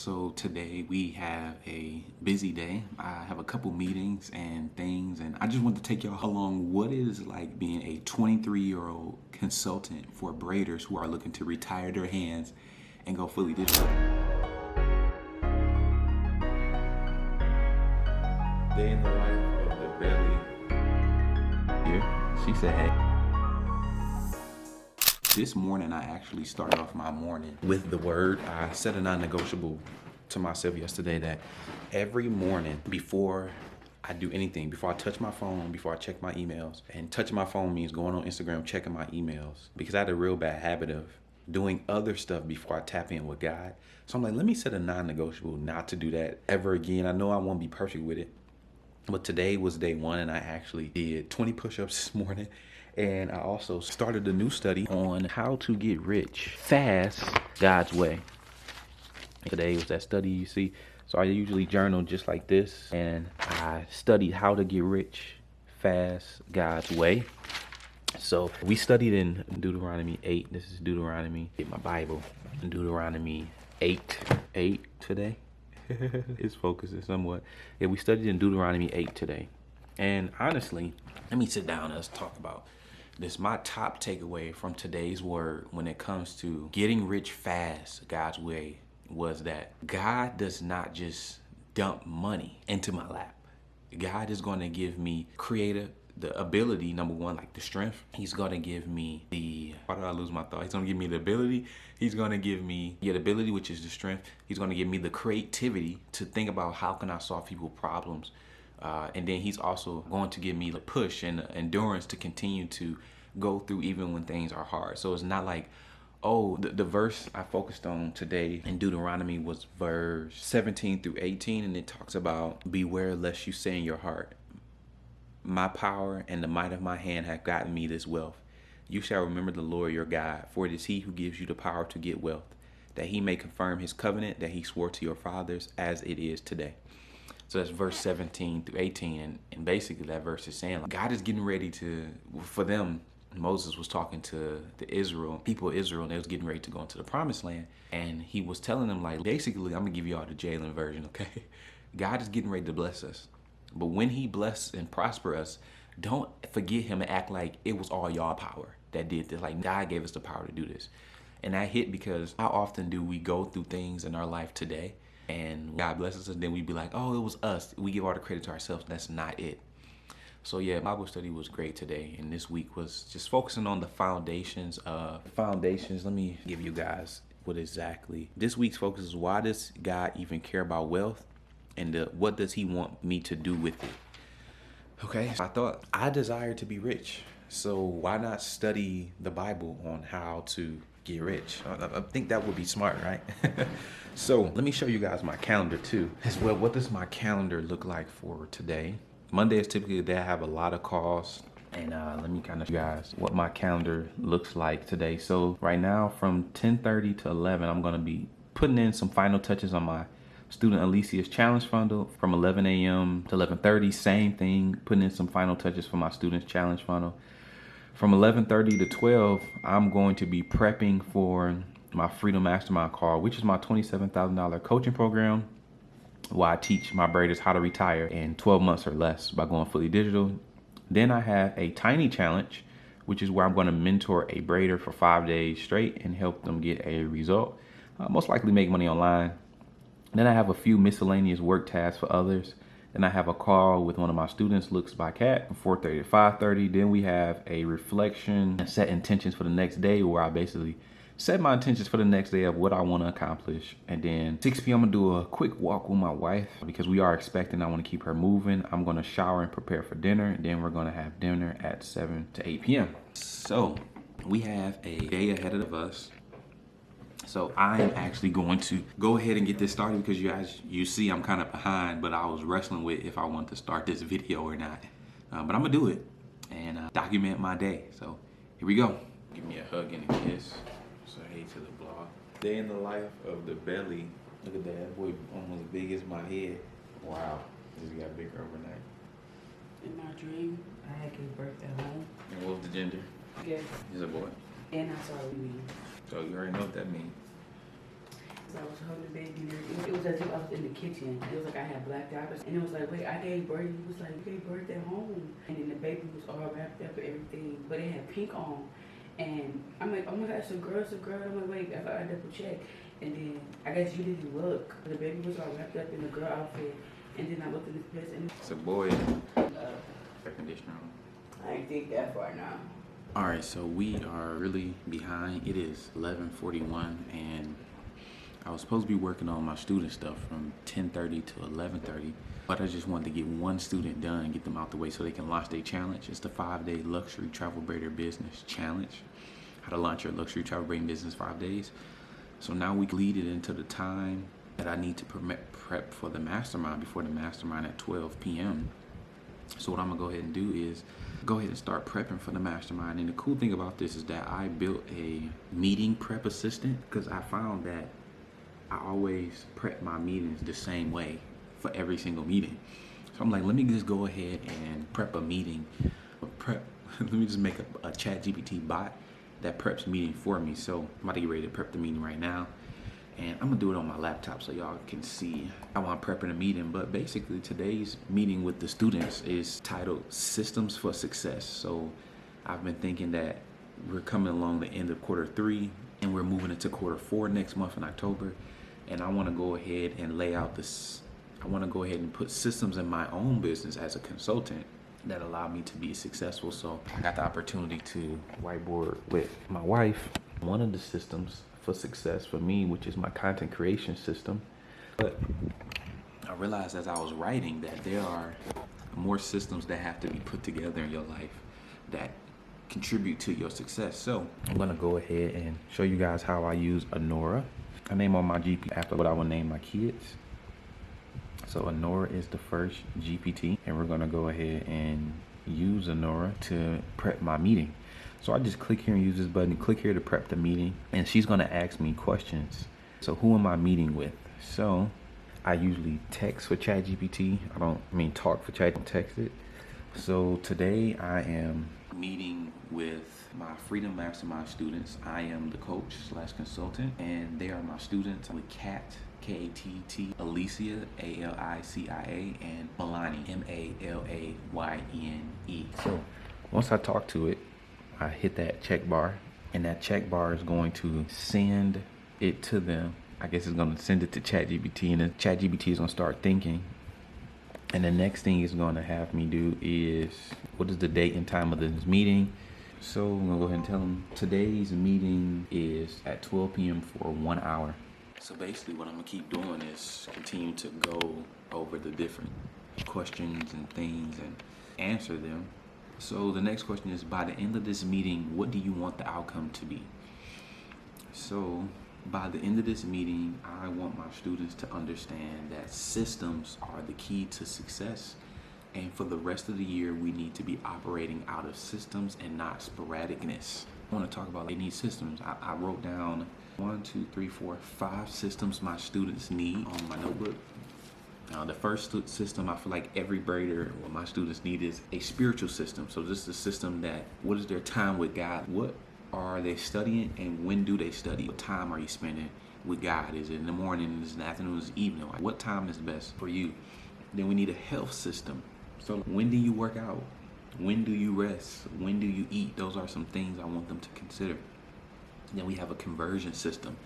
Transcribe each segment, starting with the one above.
So today we have a busy day. I have a couple meetings and things, and I just want to take y'all along what it is like being a 23-year-old consultant for braiders who are looking to retire their hands and go fully digital. Day in the life of the belly. Here, she said, hey. This morning, I actually started off my morning with the word. I set a non-negotiable to myself yesterday that every morning before I do anything, before I touch my phone, before I check my emails, and touching my phone means going on Instagram, checking my emails, because I had a real bad habit of doing other stuff before I tap in with God. So I'm like, let me set a non-negotiable not to do that ever again. I know I won't be perfect with it, but today was day one, and I actually did 20 push-ups this morning. And I also started a new study on how to get rich fast God's way. Today was that study you see. So I usually journal just like this, and I studied how to get rich fast God's way. So we studied in Deuteronomy 8. This is Deuteronomy, get my Bible, Deuteronomy 8 today. It's focusing somewhat. Yeah, we studied in Deuteronomy 8 today. And honestly, let me sit down and let's talk about this. My top takeaway from today's word when it comes to getting rich fast God's way was that God does not just dump money into my lap. God is going to give me the ability, number one, like the strength. He's going to give me why did I lose my thought? He's going to give me the ability. He's going to give me the ability, which is the strength. He's going to give me the creativity to think about how can I solve people's problems. And then he's also going to give me the push and the endurance to continue to go through even when things are hard. So it's not like, oh, the verse I focused on today in Deuteronomy was verse 17 through 18. And it talks about, beware lest you say in your heart, my power and the might of my hand have gotten me this wealth. You shall remember the Lord your God, for it is he who gives you the power to get wealth, that he may confirm his covenant that he swore to your fathers as it is today. So that's verse 17 through 18. And basically that verse is saying, like, God is getting ready for them. Moses was talking to the people of Israel, and they was getting ready to go into the promised land. And he was telling them, like, basically, I'm going to give you all the Jalen version, okay? God is getting ready to bless us. But when he bless and prosper us, don't forget him and act like it was all y'all power that did this. Like, God gave us the power to do this. And that hit because how often do we go through things in our life today and God blesses us, then we be like, oh, it was us. We give all the credit to ourselves. That's not it. So yeah, Bible study was great today. And this week was just focusing on the foundations. Let me give you guys what exactly. This week's focus is, why does God even care about wealth? And what does he want me to do with it? Okay, so I thought I desire to be rich. So why not study the Bible on how to get rich? I think that would be smart, right? So let me show you guys my calendar too as well. What does my calendar look like for today? Monday is typically the day I have a lot of calls. And let me kind of show you guys what my calendar looks like today. So right now from 10:30 to 11, I'm going to be putting in some final touches on my student Alicia's challenge funnel. From 11 a.m. to 11:30, same thing, putting in some final touches for my students challenge funnel. From 11:30 to 12, I'm going to be prepping for my Freedom Mastermind call, which is my $27,000 coaching program, where I teach my braiders how to retire in 12 months or less by going fully digital. Then I have a tiny challenge, which is where I'm going to mentor a braider for 5 days straight and help them get a result. Most likely make money online. Then I have a few miscellaneous work tasks for others. Then I have a call with one of my students, Looks by Cat, from 4:30 to 5:30. Then we have a reflection and set intentions for the next day, where I basically set my intentions for the next day of what I want to accomplish. And then 6 p.m. I'm gonna do a quick walk with my wife because we are expecting. I want to keep her moving. I'm gonna shower and prepare for dinner. And then we're gonna have dinner at 7 to 8 p.m. So we have a day ahead of us. So I'm actually going to go ahead and get this started because you see I'm kind of behind, but I was wrestling with if I want to start this video or not. But I'm gonna do it and document my day. So here we go. Give me a hug and a kiss. So hey to the blog. Day in the life of the belly. Look at that, that boy almost as big as my head. Wow, this got bigger overnight. In my dream, I had gave birth at home. And what was the gender? Good. He's a boy. And I saw a baby. So you already know what that means. I was holding the baby and everything. It was as if I was in the kitchen. It was like I had blacked out. And it was like, wait, I gave birth. He was like, you gave birth at home. And then the baby was all wrapped up and everything. But it had pink on. And I'm like, oh my God, it's a girl, it's a girl. I'm like, wait, I thought I double checked. And then I guess you didn't look. The baby was all wrapped up in the girl outfit. And then I looked at this place and It's a boy. Air conditioner on. I ain't think that far now. All right, so we are really behind. It is 11:41, and I was supposed to be working on my student stuff from 10:30 to 11:30, but I just wanted to get one student done and get them out the way so they can launch their challenge. It's the 5-day luxury travel braider business challenge. How to launch your luxury travel braiding business 5 days. So now we lead it into the time that I need to prep for the mastermind before the mastermind at 12 p.m. So what I'm gonna go ahead and do is go ahead and start prepping for the mastermind. And the cool thing about this is that I built a meeting prep assistant because I found that I always prep my meetings the same way for every single meeting. So I'm like, let me just go ahead and prep a meeting. Let me just make a ChatGPT bot that preps meeting for me. So I'm about to get ready to prep the meeting right now. And I'm gonna do it on my laptop so y'all can see how I'm prepping a meeting. But basically today's meeting with the students is titled Systems for Success. So I've been thinking that we're coming along the end of Q3 and we're moving into Q4 next month in October. And I wanna go ahead and lay out this, I wanna go ahead and put systems in my own business as a consultant that allow me to be successful. So I got the opportunity to whiteboard with my wife one of the systems for success for me, which is my content creation system. But I realized as I was writing that there are more systems that have to be put together in your life that contribute to your success. So I'm gonna go ahead and show you guys how I use Honora. I name all my GPT after what I would name my kids. So Honora is the first GPT, and we're gonna go ahead and use Honora to prep my meeting. So I just click here and use this button, click here to prep the meeting, and she's gonna ask me questions. So who am I meeting with? So I usually text for ChatGPT. I don't talk for Chat, text it. So today I am meeting with my Freedom Mastermind students. I am the coach / consultant, and they are my students with Kat, K-A-T-T, Alicia, A-L-I-C-I-A, and Malani, M-A-L-A-Y-N-E. So once I talk to it, I hit that check bar, and that check bar is going to send it to them. I guess it's going to send it to ChatGPT, and then ChatGPT is going to start thinking. And the next thing it's going to have me do is, what is the date and time of this meeting? So I'm going to go ahead and tell them today's meeting is at 12 p.m. for 1 hour. So basically what I'm going to keep doing is continue to go over the different questions and things and answer them. So the next question is, by the end of this meeting, what do you want the outcome to be? So by the end of this meeting, I want my students to understand that systems are the key to success. And for the rest of the year, we need to be operating out of systems and not sporadicness. I want to talk about they need systems. I wrote down 5 systems my students need on my notebook. The first system I feel like every braider or my students need is a spiritual system. So this is a system that, what is their time with God? What are they studying, and when do they study? What time are you spending with God? Is it in the morning, is it in the afternoon, is it evening? What time is best for you? Then we need a health system. So when do you work out? When do you rest? When do you eat? Those are some things I want them to consider. Then we have a conversion system.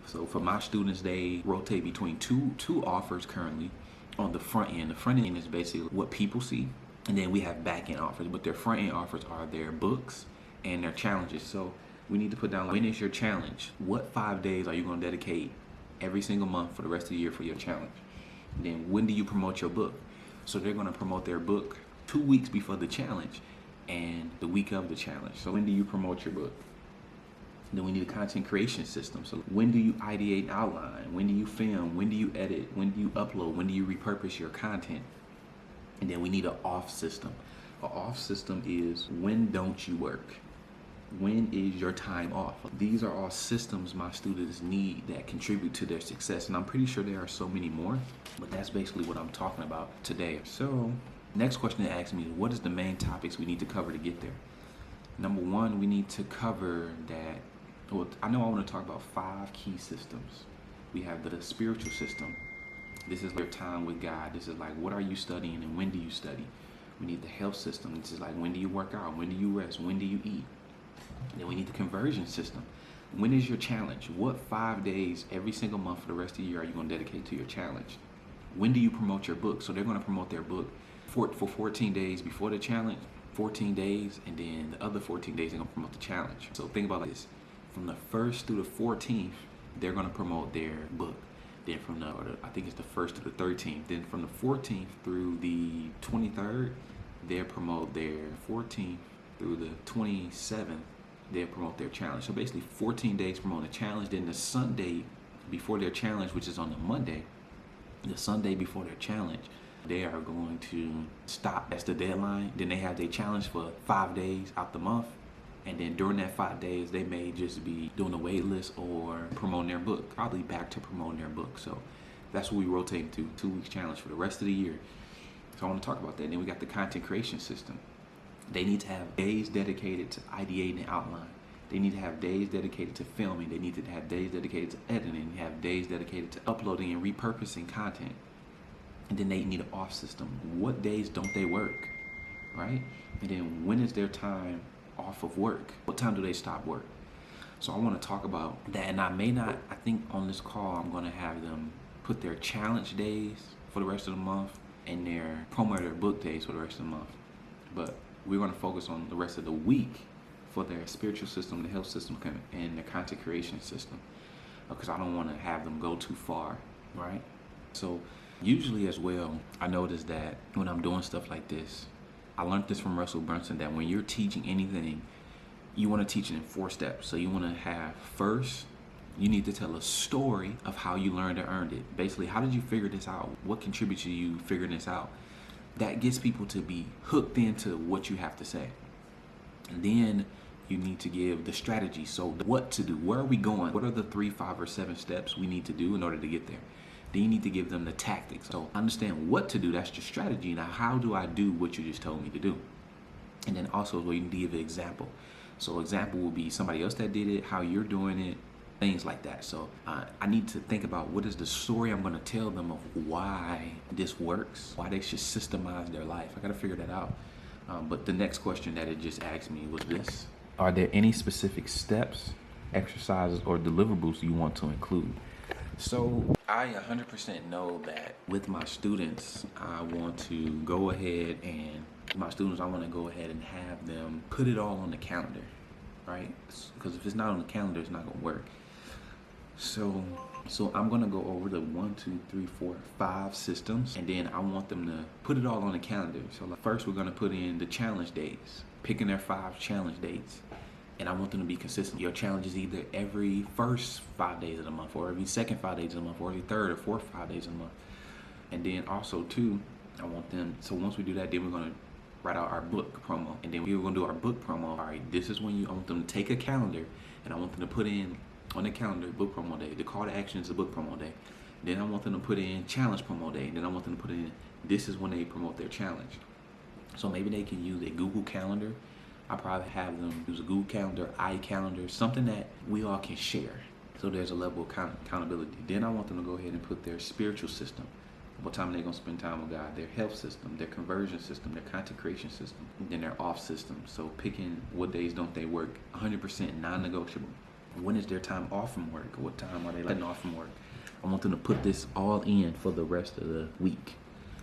So for my students, they rotate between two offers currently on the front end. The front end is basically what people see. And then we have back end offers, but their front end offers are their books and their challenges. So we need to put down, when is your challenge? What 5 days are you going to dedicate every single month for the rest of the year for your challenge? And then when do you promote your book? So they're going to promote their book 2 weeks before the challenge and the week of the challenge. So when do you promote your book? Then we need a content creation system. So when do you ideate and outline? When do you film? When do you edit? When do you upload? When do you repurpose your content? And then we need an off system. An off system is, when don't you work? When is your time off? These are all systems my students need that contribute to their success. And I'm pretty sure there are so many more, but that's basically what I'm talking about today. So next question to ask me is, what is the main topics we need to cover to get there? Number one, we need to cover that, well, I know I want to talk about 5 key systems We have the spiritual system. This is your time with God. This is like, what are you studying and when do you study? We need the health system. This is like, when do you work out? When do you rest? When do you eat? And then we need the conversion system. When is your challenge? What 5 days every single month for the rest of the year are you going to dedicate to your challenge? When do you promote your book? So they're going to promote their book for 14 days before the challenge, 14 days, and then the other 14 days they're going to promote the challenge. So think about this. From the 1st through the 14th, they're going to promote their book. Then from I think it's the 1st to the 13th. Then from the 14th through the 23rd, they'll promote their 14th through the 27th. They'll promote their challenge. So basically 14 days promoting the challenge. Then the Sunday before their challenge, which is on the Monday, the Sunday before their challenge, they are going to stop. That's the deadline. Then they have their challenge for 5 days out the month. And then during that 5 days, they may just be doing a wait list or promoting their book, probably back to promoting their book. So that's what we rotate to, 2 weeks challenge for the rest of the year. So I want to talk about that. And then we got the content creation system. They need to have days dedicated to ideating and outline. They need to have days dedicated to filming. They need to have days dedicated to editing. They have days dedicated to uploading and repurposing content. And then they need an off system. What days don't they work, right? And then when is their time off of work? What time do they stop work? So I want to talk about that. And I think on this call, I'm going to have them put their challenge days for the rest of the month and their promo their book days for the rest of the month. But we're going to focus on the rest of the week for their spiritual system, the health system, and the content creation system, because I don't want to have them go too far, right? So usually as well, I notice that when I'm doing stuff like this, I learned this from Russell Brunson, that when you're teaching anything, you want to teach it in 4 steps. So you want to have, first, you need to tell a story of how you learned or earned it. Basically, how did you figure this out? What contributed to you figuring this out? That gets people to be hooked into what you have to say. And then you need to give the strategy. So what to do, where are we going? What are the 3, 5, or 7 steps we need to do in order to get there? Then you need to give them the tactics. So understand what to do, that's your strategy. Now, how do I do what you just told me to do? And then also, you need to give an example. So example will be somebody else that did it, how you're doing it, things like that. So I need to think about what is the story I'm going to tell them of why this works, why they should systemize their life. I got to figure that out. But the next question that it just asked me was this: are there any specific steps, exercises, or deliverables you want to include? So I 100% know that with my students, I want to go ahead and have them put it all on the calendar, right? Because if it's not on the calendar, it's not going to work. So I'm going to go over the 1, 2, 3, 4, 5 systems, and then I want them to put it all on the calendar. So like, first we're going to put in the challenge days, picking their 5 challenge dates. And I want them to be consistent. Your challenge is either every first 5 days of the month, or every second 5 days of the month, or every third or fourth 5 days of the month. And then also too, I want them, so once we do that, then we're gonna write out our book promo. And then we're gonna do our book promo. All right, this is when I want them to take a calendar, and I want them to put in on the calendar book promo day. The call to action is the book promo day. Then I want them to put in challenge promo day. Then I want them to put in, this is when they promote their challenge. So maybe they can use a Google Calendar. I probably have them use a Google Calendar, iCalendar, something that we all can share. So there's a level of accountability. Then I want them to go ahead and put their spiritual system, what time they're going to spend time with God, their health system, their conversion system, their content creation system, and then their off system. So picking what days don't they work, 100% non-negotiable. When is their time off from work? What time are they letting off from work? I want them to put this all in for the rest of the week.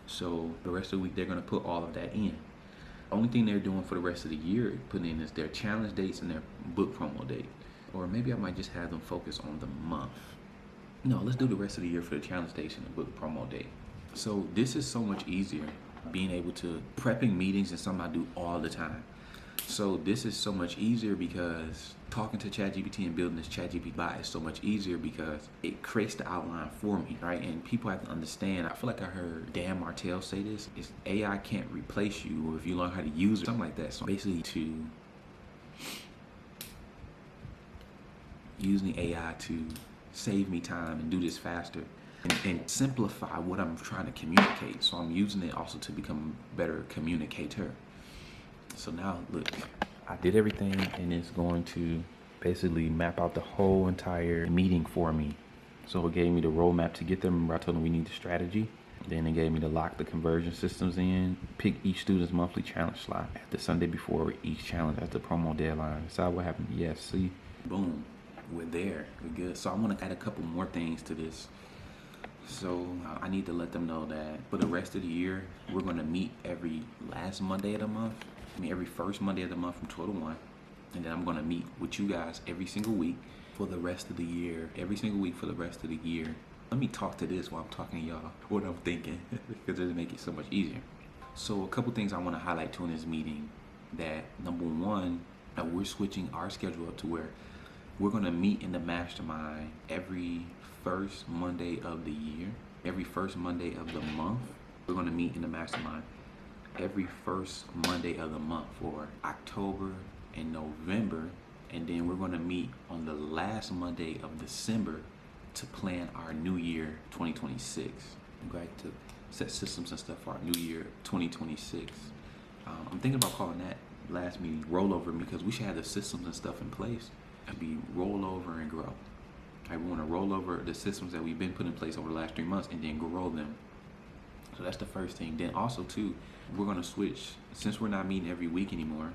So the rest of the week, they're going to put all of that in. Only thing they're doing for the rest of the year putting in is their challenge dates and their book promo date. Or maybe I might just have them focus on the month. No, let's do the rest of the year for the challenge dates and the book promo date. So this is so much easier, being able to prepping meetings is something I do all the time. So this is so much easier because talking to ChatGPT and building this ChatGPT bot is so much easier because it creates the outline for me, right? And people have to understand, I feel like I heard Dan Martell say this, is AI can't replace you, or if you learn how to use it, something like that. So basically to using AI to save me time and do this faster and simplify what I'm trying to communicate. So I'm using it also to become a better communicator. So now, look, I did everything, and it's going to basically map out the whole entire meeting for me. So it gave me the roadmap to get there. Remember I told them we need the strategy. Then it gave me to lock the conversion systems in, pick each student's monthly challenge slot at the Sunday before each challenge at the promo deadline. Decide what happened. Yes, see? Boom. We're there. We're good. So I'm going to add a couple more things to this. So I need to let them know that for the rest of the year, we're going to meet every last Monday of the month. Every first Monday of the month from 12 to 1. And then I'm going to meet with you guys every single week for the rest of the year. Every single week for the rest of the year. Let me talk to this while I'm talking to y'all, what I'm thinking, because it'll make it so much easier. So a couple things I want to highlight too in this meeting, that number one, that we're switching our schedule up to where we're going to meet in the mastermind every first Monday of the year, every first Monday of the month. We're going to meet in the mastermind every first Monday of the month for October and November, and then we're going to meet on the last Monday of December to plan our new year 2026. I'm going to set systems and stuff for our new year 2026. I'm thinking about calling that last meeting rollover because we should have the systems and stuff in place and be roll over and grow. We want to roll over the systems that we've been put in place over the last 3 months and then grow them. So that's the first thing. Then also too, we're going to switch, since we're not meeting every week anymore,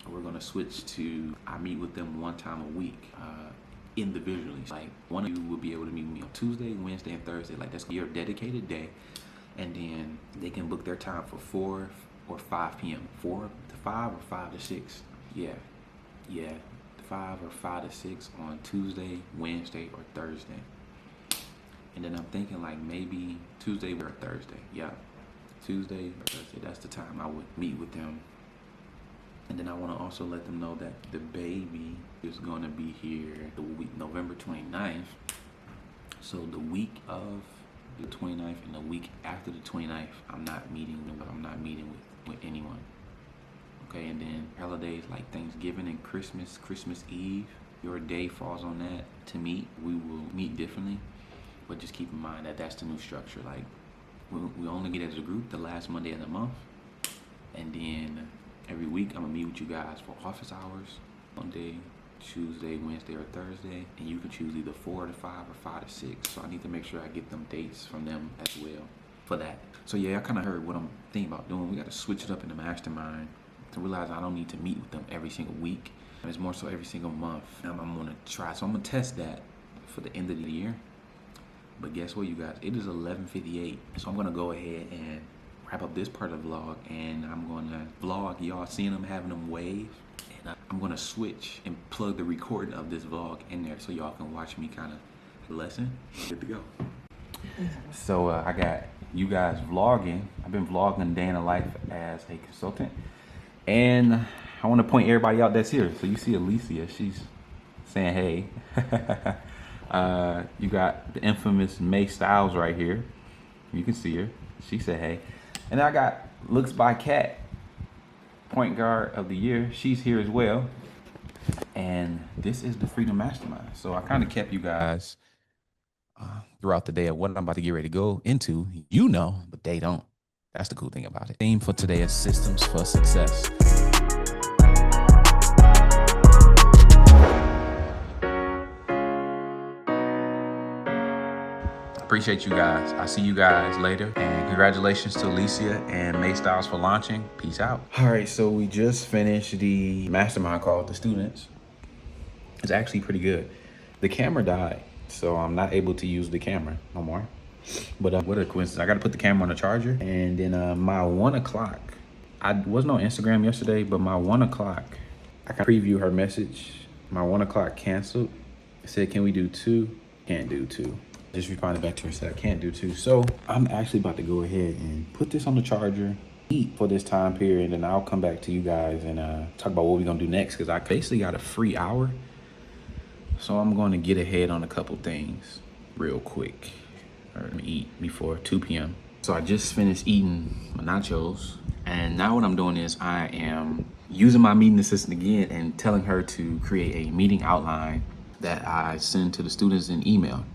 we're going to switch to, I meet with them one time a week. Individually, like one of you will be able to meet with me on Tuesday, Wednesday, and Thursday. Like that's your dedicated day, and then they can book their time for 4 or 5 p.m. 4 to 5 or 5 to 6. Yeah, 5 or 5 to 6 on Tuesday, Wednesday, or Thursday. And then I'm thinking like maybe Tuesday or Thursday. Yeah, Tuesday or Thursday. That's the time I would meet with them. And then I want to also let them know that the baby is going to be here the week, November 29th. So the week of the 29th and the week after the 29th, I'm not meeting with anyone. Okay, and then holidays like Thanksgiving and Christmas Eve, your day falls on that to meet. We will meet differently, but just keep in mind that that's the new structure. Like we only meet as a group the last Monday of the month, and then every week, I'm gonna meet with you guys for office hours, Monday, Tuesday, Wednesday, or Thursday, and you can choose either 4 to 5 or 5 to 6. So I need to make sure I get them dates from them as well for that. So yeah, I kind of heard what I'm thinking about doing. We got to switch it up in the mastermind to realize I don't need to meet with them every single week. And it's more so every single month. I'm gonna try. So I'm gonna test that for the end of the year. But guess what, you guys? It is 11:58. So I'm gonna go ahead and wrap up this part of the vlog, and I'm gonna vlog y'all seeing them having them wave, and I'm gonna switch and plug the recording of this vlog in there so y'all can watch me kind of lesson. Good to go. So I got you guys vlogging. I've been vlogging day in the life as a consultant, and I want to point everybody out that's here. So you see Alicia, she's saying hey. You got the infamous May Styles right here. You can see her. She said hey. And I got Looks by Cat, point guard of the year. She's here as well. And this is the Freedom Mastermind. So I kind of kept you guys throughout the day of what I'm about to get ready to go into. You know, but they don't. That's the cool thing about it. Theme for today is Systems for Success. Appreciate you guys. I'll see you guys later. And congratulations to Alicia and May Styles for launching. Peace out. All right, so we just finished the mastermind call with the students. It's actually pretty good. The camera died, so I'm not able to use the camera no more. But what a coincidence. I got to put the camera on the charger. And then my 1 o'clock, I wasn't on Instagram yesterday, but my 1 o'clock, I can preview her message. My 1 o'clock canceled. It said, can we do 2? Can't do 2. Just responded back to her, said I can't do 2. So I'm actually about to go ahead and put this on the charger, eat for this time period, and I'll come back to you guys and talk about what we're gonna do next, because I basically got a free hour. So I'm going to get ahead on a couple things real quick. Or eat before 2 p.m. So I just finished eating my nachos, and now what I'm doing is I am using my meeting assistant again and telling her to create a meeting outline that I send to the students in email.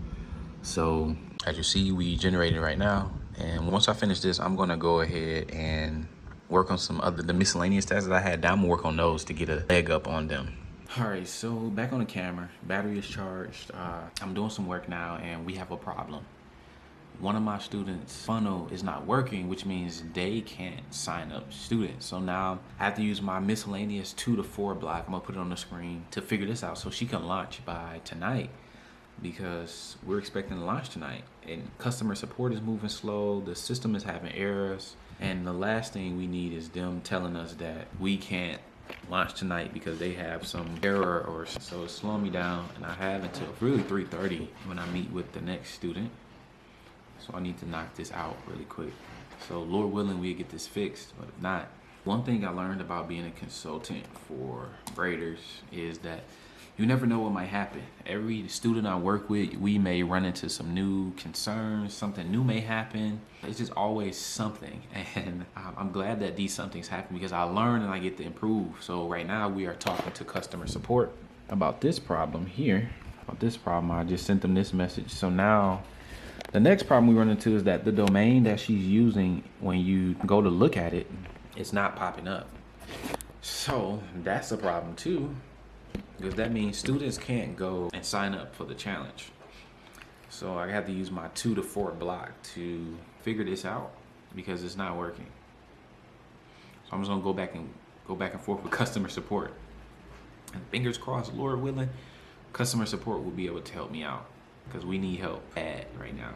So as you see, we generated right now. And once I finish this, I'm gonna go ahead and work on some other, the miscellaneous tasks that I had down. I'm gonna work on those to get a leg up on them. All right, so back on the camera, battery is charged. I'm doing some work now and we have a problem. One of my students' funnel is not working, which means they can't sign up students. So now I have to use my miscellaneous 2 to 4 block. I'm gonna put it on the screen to figure this out so she can launch by tonight, because we're expecting to launch tonight and customer support is moving slow. The system is having errors. And the last thing we need is them telling us that we can't launch tonight because they have some error or so. It's slowing me down, and I have until really 3:30 when I meet with the next student. So I need to knock this out really quick. So Lord willing, we get this fixed, but if not, one thing I learned about being a consultant for Braiders is that you never know what might happen. Every student I work with, we may run into some new concerns, something new may happen. It's just always something. And I'm glad that these somethings happen because I learn and I get to improve. So right now we are talking to customer support about this problem here. I just sent them this message. So now the next problem we run into is that the domain that she's using, when you go to look at it, it's not popping up. So that's a problem too, because that means students can't go and sign up for the challenge. So I have to use my 2 to 4 block to figure this out because it's not working. So I'm just gonna go back and forth with customer support. And fingers crossed, Lord willing, customer support will be able to help me out because we need help bad right now.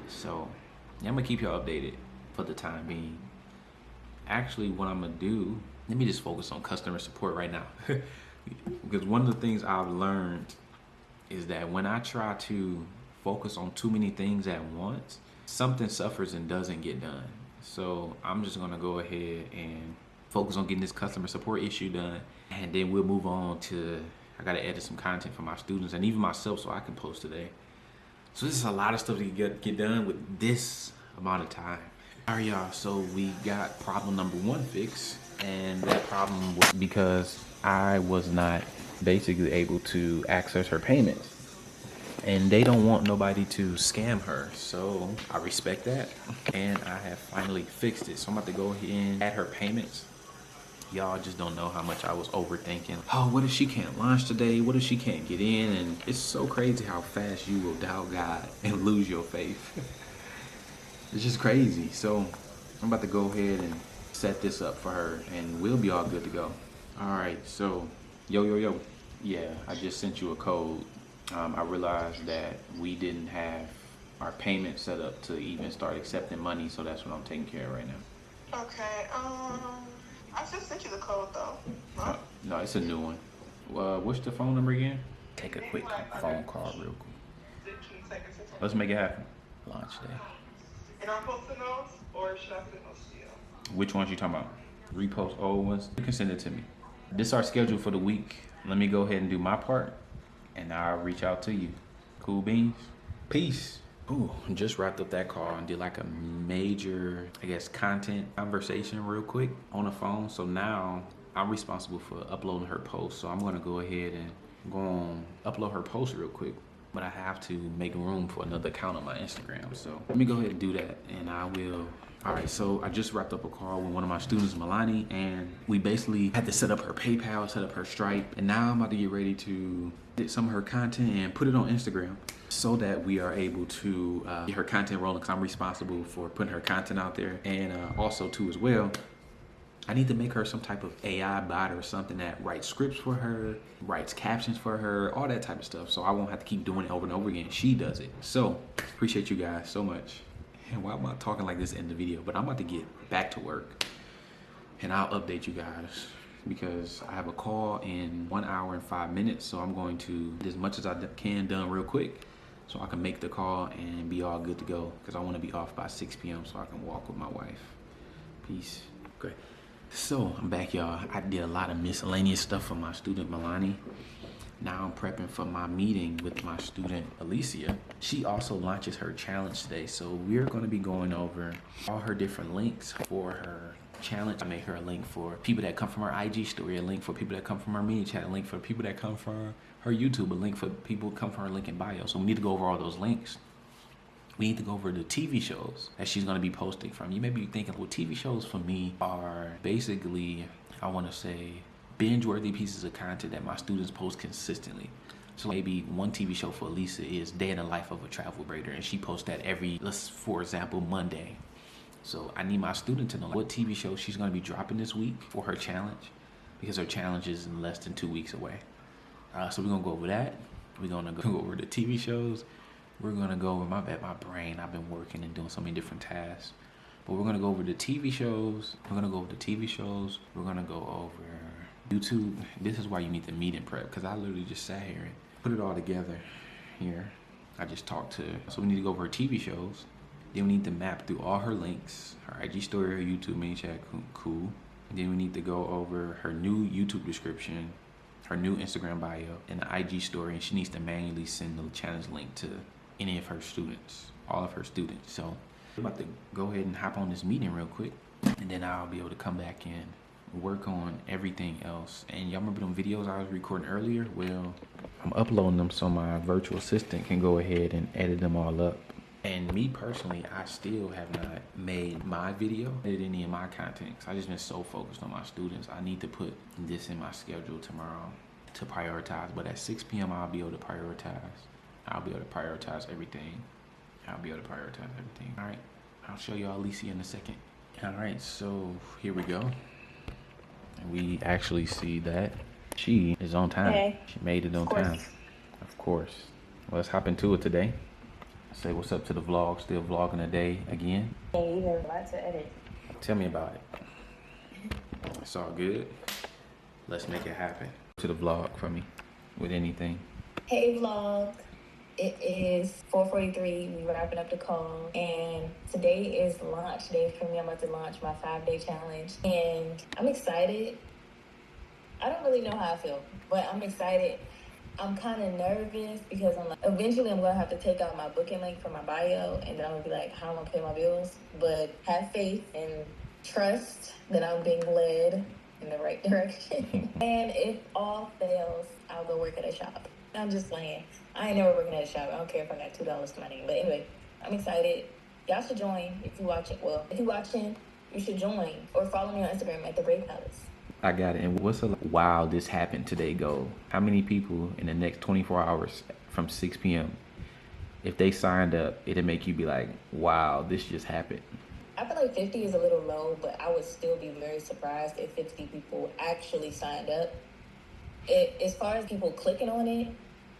So yeah, I'm gonna keep y'all updated for the time being. Actually, what I'm gonna do, let me just focus on customer support right now. Because one of the things I've learned is that when I try to focus on too many things at once, something suffers and doesn't get done. So I'm just gonna go ahead and focus on getting this customer support issue done, and then we'll move on to, I gotta edit some content for my students and even myself so I can post today. So this is a lot of stuff to get done with this amount of time. All right, y'all, so we got problem number 1 fixed, and that problem was because I was not basically able to access her payments. And they don't want nobody to scam her, so I respect that. And I have finally fixed it. So I'm about to go ahead and add her payments. Y'all just don't know how much I was overthinking. Oh, what if she can't launch today? What if she can't get in? And it's so crazy how fast you will doubt God and lose your faith. It's just crazy. So I'm about to go ahead and set this up for her and we'll be all good to go. All right, so yo. Yeah, I just sent you a code. I realized that we didn't have our payment set up to even start accepting money, so that's what I'm taking care of right now. Okay, I just sent you the code though. Huh? No, it's a new one. What's the phone number again? Take a quick phone call real quick. Let's make it happen. Launch day. And I'm posting those, or should I send those to you? Which ones you talking about? Repost old ones? You can send it to me. This is our schedule for the week. Let me go ahead and do my part, and I'll reach out to you. Cool beans? Peace. Ooh, just wrapped up that call and did like a major, I guess, content conversation real quick on the phone. So now I'm responsible for uploading her post. So I'm gonna go ahead and go on upload her post real quick. But I have to make room for another account on my Instagram. So let me go ahead and do that, and I will. All right, so I just wrapped up a call with one of my students, Milani, and we basically had to set up her PayPal, set up her Stripe, and now I'm about to get ready to get some of her content and put it on Instagram so that we are able to get her content rolling, because I'm responsible for putting her content out there. And also too as well, I need to make her some type of AI bot or something that writes scripts for her, writes captions for her, all that type of stuff. So I won't have to keep doing it over and over again. She does it. So appreciate you guys so much. And why am I talking like this in the video? But I'm about to get back to work and I'll update you guys because I have a call in 1 hour and 5 minutes. So I'm going to get as much as I can done real quick so I can make the call and be all good to go, because I want to be off by 6 p.m. so I can walk with my wife. Peace. Okay. So I'm back, y'all. I did a lot of miscellaneous stuff for my student Milani. Now I'm prepping for my meeting with my student Alicia. She also launches her challenge today, so we're going to be going over all her different links for her challenge. I made her a link for people that come from her IG story, a link for people that come from her mini chat, a link for people that come from her YouTube, a link for people who come from her link in bio. So we need to go over all those links. We need to go over the TV shows that she's going to be posting from. You may be thinking, well, TV shows for me are basically, I want to say, binge-worthy pieces of content that my students post consistently. So maybe one TV show for Lisa is Day in the Life of a Travel Braider, and she posts that every, for example, Monday. So I need my student to know what TV show she's going to be dropping this week for her challenge, because her challenge is in less than 2 weeks away. So we're going to go over that. We're going to go over the TV shows. We're going to go over my brain. I've been working and doing so many different tasks. But we're going to go over the TV shows. We're going to go over the TV shows. We're going to go over YouTube. This is why you need the meeting prep, because I literally just sat here and put it all together here. I just talked to her. So we need to go over her TV shows. Then we need to map through all her links, her IG story, her YouTube mini chat, cool. And then we need to go over her new YouTube description, her new Instagram bio, and the IG story. And she needs to manually send the challenge link to any of her students, all of her students. So I'm about to go ahead and hop on this meeting real quick, and then I'll be able to come back and work on everything else. And y'all remember them videos I was recording earlier? Well, I'm uploading them so my virtual assistant can go ahead and edit them all up. And me personally, I still have not made my video, edited any of my content, because I just been so focused on my students. I need to put this in my schedule tomorrow to prioritize. But at 6 p.m. I'll be able to prioritize. I'll be able to prioritize everything. All right, I'll show y'all Lisa in a second. All right, so here we go. And we actually see that she is on time. Hey. She made it on time. Of course. Well, let's hop into it today. Say what's up to the vlog. Still vlogging a day again. Hey, you have a lot to edit. Tell me about it. It's all good. Let's make it happen. To the vlog for me with anything. Hey vlog. It is 4:43. We wrapping up the call, and today is launch day for me. I'm about to launch my 5-day challenge, and I'm excited. I don't really know how I feel, but I'm excited. I'm kind of nervous because I'm like, eventually I'm gonna have to take out my booking link from my bio, and then I'm gonna be like, how am I gonna pay my bills? But have faith and trust that I'm being led in the right direction. And if all fails, I'll go work at a shop. I'm just playing. I ain't never working at a shop. I don't care if I got $2 to my name. But anyway, I'm excited. Y'all should join if you're watching. Well, if you're watching, you should join or follow me on Instagram at the Braid Palace. I got it. And what's a wow, this happened today goal? How many people in the next 24 hours from 6 p.m., if they signed up, it'd make you be like, wow, this just happened? I feel like 50 is a little low, but I would still be very surprised if 50 people actually signed up. As far as people clicking on it,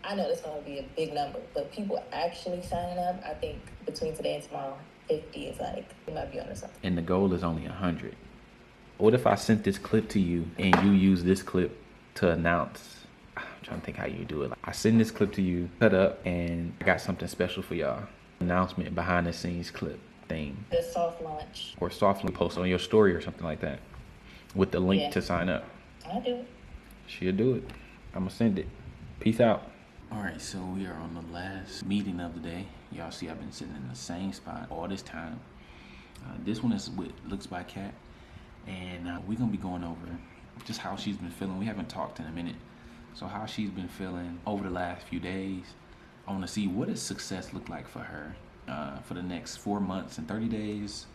I know that's going to be a big number, but people actually signing up, I think between today and tomorrow, 50 is like, you might be on something. And the goal is only 100. What if I sent this clip to you and you use this clip to announce? I'm trying to think how you do it. I send this clip to you, cut up, and I got something special for y'all. Announcement behind the scenes clip thing. The soft launch. Or soft launch post on your story or something like that with the link to sign up. I'll do it. She'll do it. I'm gonna send it. Peace out. All right, so we are on the last meeting of the day. Y'all see I've been sitting in the same spot all this time. This one is with Looks by Cat. And we're going to be going over just how she's been feeling. We haven't talked in a minute. So how she's been feeling over the last few days. I want to see what does success look like for her for the next 4 months and 30 days.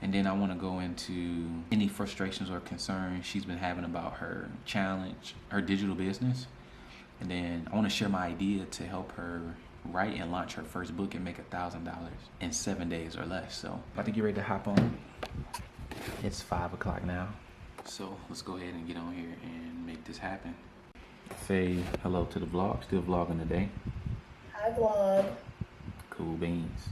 And then I want to go into any frustrations or concerns she's been having about her challenge, her digital business. And then I want to share my idea to help her write and launch her first book and make $1,000 in 7 days or less. So I think you're ready to hop on. It's 5 o'clock now. So let's go ahead and get on here and make this happen. Say hello to the vlog. Still vlogging today. Hi vlog. Cool beans.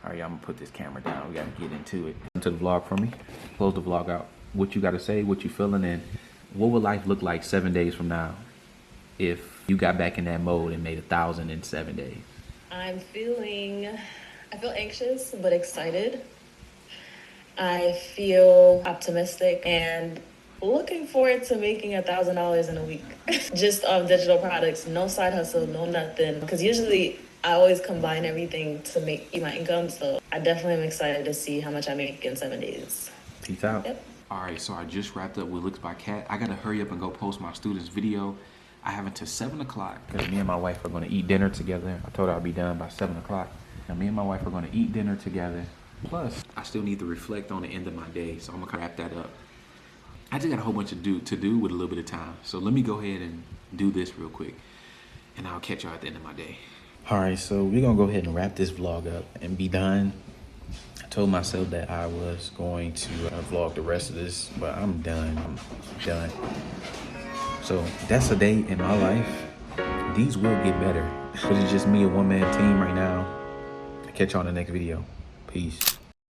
All right, I'm gonna put this camera down. We gotta get into it. Into the vlog for me. Close the vlog out. What you gotta say, what you feeling, and what would life look like 7 days from now if you got back in that mode and made 1,000 in 7 days? I feel anxious but excited. I feel optimistic and looking forward to making $1,000 in a week. Just off digital products, no side hustle, no nothing. Because usually I always combine everything to make my income. So I definitely am excited to see how much I make in 7 days. Peace out. Yep. All right, so I just wrapped up with Looks by Cat. I gotta hurry up and go post my student's video. I have until 7 o'clock because me and my wife are gonna eat dinner together. I told her I'll be done by 7 o'clock. Now me and my wife are gonna eat dinner together. Plus, I still need to reflect on the end of my day, so I'm gonna wrap that up. I just got a whole bunch to do with a little bit of time. So let me go ahead and do this real quick, and I'll catch y'all at the end of my day. All right, so we're gonna go ahead and wrap this vlog up and be done. I told myself that I was going to vlog the rest of this, but I'm done. I'm done. So that's a day in my life. These will get better, but it's just me, a one-man team right now. I'll catch y'all in the next video. Peace.